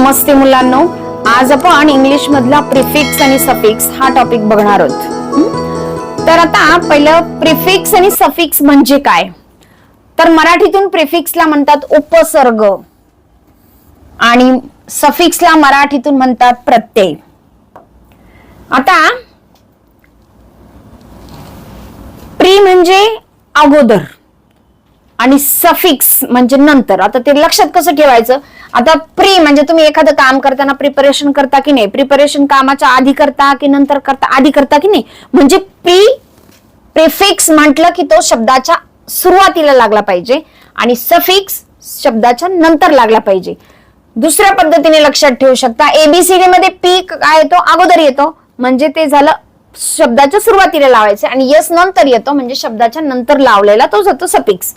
नमस्ते मुलांनो, आज आपण इंग्लिश मधला प्रिफिक्स आणि सफिक्स हा टॉपिक बघणार आहोत। तर आता पहिलं प्रिफिक्स आणि सफिक्स म्हणजे काय, तर मराठीतून प्रिफिक्सला म्हणतात उपसर्ग आणि सफिक्सला मराठीतून म्हणतात प्रत्यय। आता प्री म्हणजे अगोदर आणि सफिक्स म्हणजे नंतर। आता ते लक्षात कसं ठेवायचं, आता प्री म्हणजे तुम्ही एखादं काम करताना प्रिपरेशन करता की नाही, प्रिपरेशन कामाच्या आधी करता की नंतर करता, आधी करता की नाही, म्हणजे प्रिफिक्स म्हटलं की तो शब्दाच्या सुरुवातीला लागला पाहिजे आणि सफिक्स शब्दाच्या नंतर लागला पाहिजे। दुसऱ्या पद्धतीने लक्षात ठेवू शकता, एबीसीडी मध्ये पी काय येतो, अगोदर येतो म्हणजे ते झालं शब्दाच्या सुरुवातीला लावायचे, आणि यस नंतर येतो म्हणजे शब्दाच्या नंतर लावलेला तो जातो सफिक्स।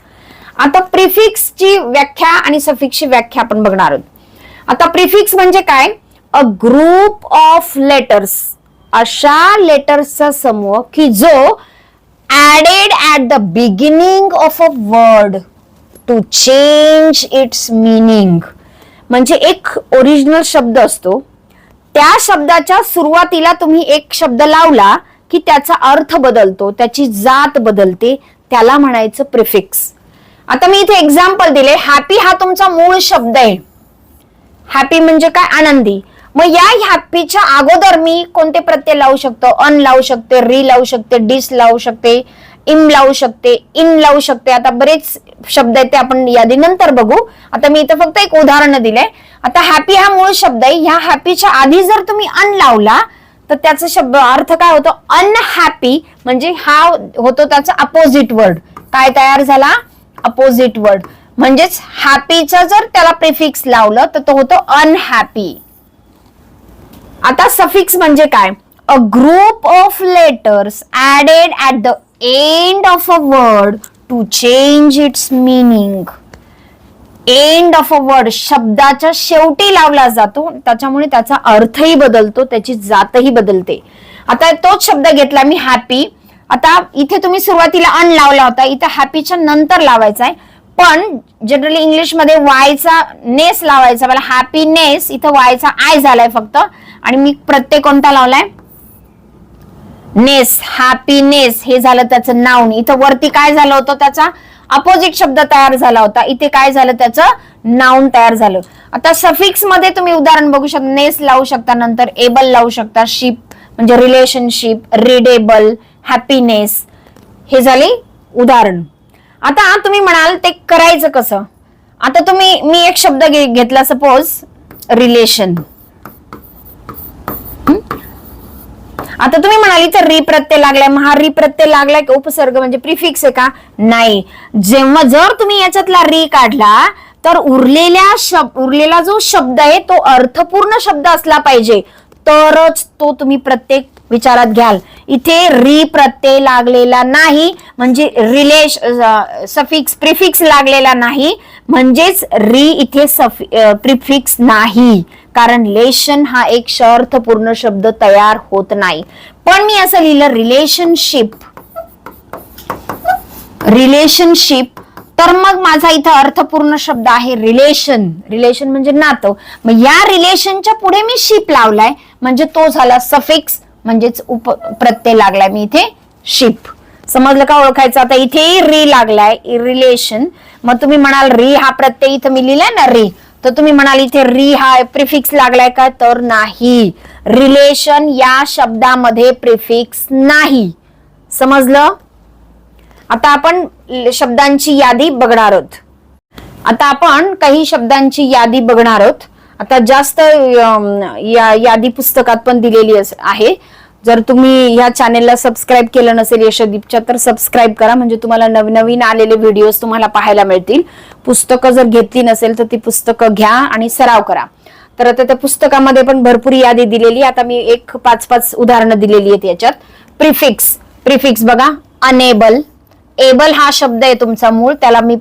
आता प्रिफिक्सची व्याख्या आणि सफिक्सची व्याख्या आपण बघणार आहोत। आता प्रिफिक्स म्हणजे काय, अ ग्रुप ऑफ लेटर्स, अशा लेटर्सचा समूह की जो added at the beginning of a word to change its meaning. म्हणजे एक ओरिजिनल शब्द असतो, त्या शब्दाच्या सुरुवातीला तुम्ही एक शब्द लावला की त्याचा अर्थ बदलतो, त्याची जात बदलते, त्याला म्हणायचं प्रिफिक्स। आता मी इथे एक्झाम्पल दिले, हॅपी हा तुमचा मूळ शब्द आहे, हॅपी म्हणजे काय, आनंदी। मग या हॅपीच्या अगोदर मी कोणते प्रत्यय लावू शकतो, अन लावू शकते, री लावू शकते, डिस लावू शकते, इम लावू शकते, इन लावू शकते। आता बरेच शब्द आहेत ते आपण यादी नंतर बघू, आता मी इथे फक्त एक उदाहरण दिलंय। आता हॅपी हा मूळ शब्द आहे, ह्या हॅपीच्या आधी जर तुम्ही अन लावला तर त्याचा शब्द अर्थ काय होतो, अनहॅपी, म्हणजे हा होतो त्याचा अपोजिट वर्ड, काय तयार झाला, अपोजिट वर्ड। म्हणजेच हॅपीचा जर त्याला प्रिफिक्स लावलं तर तो होतो अनहॅपी। आता सफिक्स म्हणजे काय, a group of letters added at the end of a word to change its meaning. End of a word शब्दाच्या शेवटी लावला जातो, त्याच्यामुळे त्याचा अर्थही बदलतो, त्याची जातही बदलते। आता तोच शब्द घेतला मी हॅपी, आता इथे तुम्ही सुरुवातीला अन लावला होता, इथे हॅपीच्या नंतर लावायचा आहे, पण जनरली इंग्लिश मध्ये वायचा नेस लावायचा, मला हॅपीनेस इथं वायचा आय झालाय फक्त, आणि मी प्रत्यय कोणता लावलाय, नेस, हॅपीनेस हे झालं त्याचं नाउन। इथं वरती काय झालं होतं, त्याचा अपोजिट शब्द तयार झाला होता, इथे काय झालं, त्याचं नाउन तयार झालं। आता सफिक्स मध्ये तुम्ही उदाहरण बघू शकता, नेस लावू शकता, नंतर एबल लावू शकता, शिप म्हणजे रिलेशनशिप, रीडेबल, हॅपीनेस, हे झाले उदाहरण। आता तुम्ही म्हणाल ते करायचं कसं, आता मी एक शब्द घेतला सपोज रिलेशन, आता तुम्ही म्हणाली तर री प्रत्यय लागलाय, हा री प्रत्यय लागलाय की उपसर्ग म्हणजे प्रिफिक्स आहे का, नाही। जेव्हा जर तुम्ही याच्यातला री काढला तर उरलेला जो शब्द आहे तो अर्थपूर्ण शब्द असला पाहिजे, तरच तो तुम्ही प्रत्येक विचारात घ्याल। इथे री प्रत्यय लागलेला नाही म्हणजे सफिक्स प्रिफिक्स लागलेला नाही, म्हणजेच री इथे प्रिफिक्स नाही, कारण लेशन हा एक अर्थपूर्ण शब्द तयार होत नाही। पण मी असं लिहिलं रिलेशनशिप, तर मग माझा इथं अर्थपूर्ण शब्द आहे रिलेशन, रिलेशन म्हणजे नातं, मग या रिलेशनच्या पुढे मी शिप लावलाय म्हणजे तो झाला सफिक्स, म्हणजेच प्रत्यय लागलाय मी इथे शिप। समजलं का ओळखायचं, आता इथे री लागलाय रिलेशन, मग तुम्ही म्हणाल री हा प्रत्यय इथं मी लिहिलाय ना री, तर तुम्ही म्हणाल इथे री हा प्रिफिक्स लागलाय का, तर नाही, रिलेशन या शब्दामध्ये प्रिफिक्स नाही। समजलं। आता आपण शब्दांची यादी बघणार आहोत, आता आपण काही शब्दांची यादी बघणार आहोत। आता जास्त यादी पुस्तकात पण दिलेली आहे, जर तुम्ही या चॅनेलला सबस्क्राईब केलं नसेल यशदीपच्या तर सबस्क्राईब करा, म्हणजे तुम्हाला नवनवीन आलेले व्हिडिओज तुम्हाला पाहायला मिळतील। पुस्तकं जर घेतली नसेल तर ती पुस्तकं घ्या आणि सराव करा। तर आता त्या पुस्तकामध्ये पण भरपूर यादी दिलेली, आता मी एक 5-5 उदाहरणं दिलेली आहेत याच्यात। प्रिफिक्स बघा, अनेबल, एबल हा शब्द आहे तुमचा मूळ, त्याला मी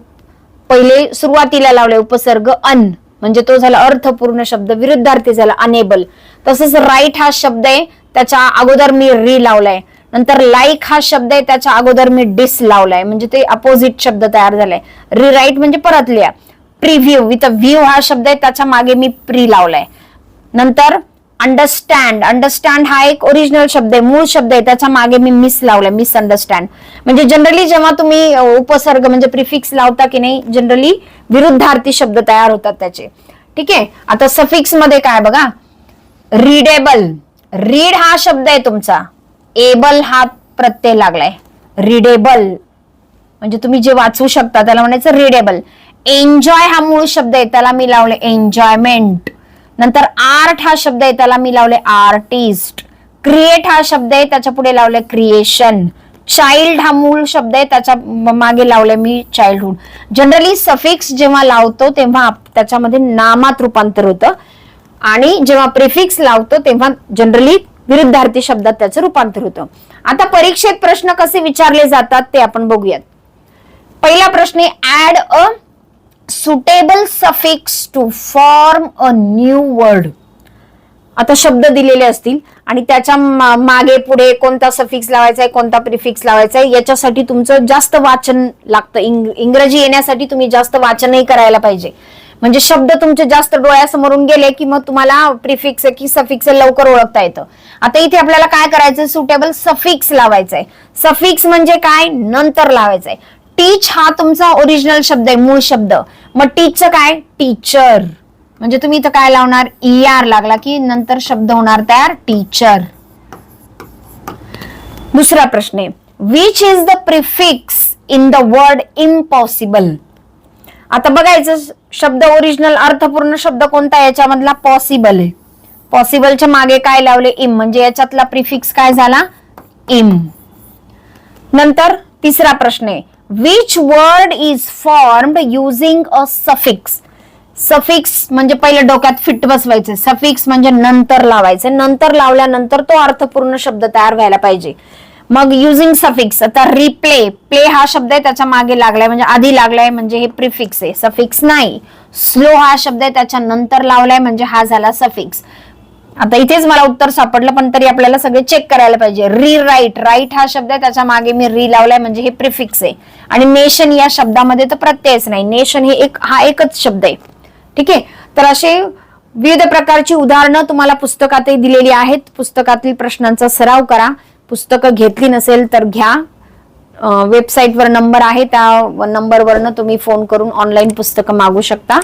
पहिले सुरुवातीला लावले उपसर्ग अन, म्हणजे तो झाला अर्थपूर्ण शब्द, विरुद्धार्थी झाला अनेबल। तसंच राईट हा शब्द आहे, त्याच्या अगोदर मी री लावलाय, नंतर लाईक हा शब्द आहे, त्याच्या अगोदर मी डिस लावलाय, म्हणजे ते अपोजिट शब्द तयार झालाय। रिराईट म्हणजे परत लिहा। प्रिव्ह्यू, इथं व्ह्यू हा शब्द आहे, त्याच्या मागे मी प्री लावलाय। नंतर अंडरस्टँड, अंडरस्टँड हा एक ओरिजिनल शब्द आहे, मूळ शब्द आहे, त्याच्या मागे मी मिस लावलाय, मिस अंडरस्टँड. म्हणजे जनरली जेव्हा तुम्ही उपसर्ग म्हणजे प्रिफिक्स लावता की नाही, जनरली विरुद्धार्थी शब्द तयार होतात त्याचे. ठीक आहे. आता सफिक्स मध्ये काय बघा, रीडेबल, रीड हा शब्द आहे तुमचा, एबल हा प्रत्यय लागलाय, रीडेबल म्हणजे तुम्ही जे वाचू शकता त्याला म्हणायचं रीडेबल. एन्जॉय हा मूळ शब्द आहे, त्याला मी लावले एन्जॉयमेंट. नंतर आर्ट हा शब्द आहे, त्याला मी लावले आर्टिस्ट. क्रिएट हा शब्द आहे, त्याच्या पुढे लावले क्रिएशन. चाइल्ड हा मूळ शब्द आहे, त्याच्या मागे लावले मी चाइल्डहुड. जनरली सफिक्स जेव्हा लावतो तेव्हा त्याच्यामध्ये नामात रूपांतर होतं, आणि जेव्हा प्रिफिक्स लावतो तेव्हा जनरली विरुद्धार्थी शब्दात त्याचं रूपांतर होतं. आता परीक्षेत प्रश्न कसे विचारले जातात ते आपण बघूयात. पहिला प्रश्न आहे, add a suitable suffix to form a new word. आता शब्द दिलेले असतील आणि त्याच्या मागे पुढे कोणता सफिक्स लावायचा आहे, कोणता प्रिफिक्स लावायचा आहे, याच्यासाठी तुमचं जास्त वाचन लागतं. इंग्रजी येण्यासाठी तुम्ही जास्त वाचनही करायला पाहिजे. म्हणजे शब्द तुमचे जास्त डोळ्यासमोरून गेले की मग तुम्हाला प्रिफिक्स की सफिक्स लवकर ओळखता येतं. आता इथे आपल्याला काय करायचं, सुटेबल सफिक्स लावायचंय. सफिक्स म्हणजे काय, नंतर लावायचंय. टीच हा तुमचा ओरिजिनल शब्द आहे, मूळ शब्द. मग टीचचं काय, टीचर. म्हणजे तुम्ही इथं काय लावणार, ER लागला की नंतर शब्द होणार तयार, टीचर. दुसरा प्रश्न आहे, which is the prefix in the word impossible. आता बघायचं शब्द ओरिजिनल अर्थपूर्ण शब्द कोणता, याच्यामधला पॉसिबल आहे. पॉसिबलच्या मागे काय लावले, इम, म्हणजे याच्यातला प्रिफिक्स काय झाला, इम. नंतर तिसरा प्रश्न आहे, which word is formed using a suffix. Suffix म्हणजे पहिलं डोक्यात फिट बसवायचं, सफिक्स म्हणजे नंतर लावायचं, नंतर लावल्यानंतर तो अर्थपूर्ण शब्द तयार व्हायला पाहिजे. मग युजिंग सफिक्स, आता रिप्ले, प्ले हा शब्द आहे त्याच्या मागे लागलाय म्हणजे आधी लागलाय म्हणजे हे प्रिफिक्स आहे, सफिक्स नाही. स्लो हा शब्द आहे त्याच्या नंतर लावलाय म्हणजे हा झाला सफिक्स. आता इथेच मला उत्तर सापडलं पण तरी आपल्याला सगळे चेक करायला पाहिजे. रीराईट, राईट हा शब्द आहे त्याच्या मागे मी री लावलाय म्हणजे हे प्रिफिक्स आहे. आणि नेशन या शब्दामध्ये तर प्रत्ययच नाही, नेशन हे हा एकच शब्द आहे. ठीक आहे. तर असे विविध प्रकारची उदाहरणं तुम्हाला पुस्तकातही दिलेली आहेत. पुस्तकातील प्रश्नांचा सराव करा. पुस्तकं घेतली नसेल तर घ्या. वेबसाईटवर नंबर आहे, त्या नंबरवरनं तुम्ही फोन करून ऑनलाईन पुस्तकं मागू शकता.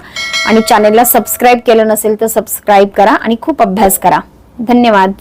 आणि चॅनेलला सबस्क्राईब केलं नसेल तर सबस्क्राईब करा आणि खूप अभ्यास करा. धन्यवाद.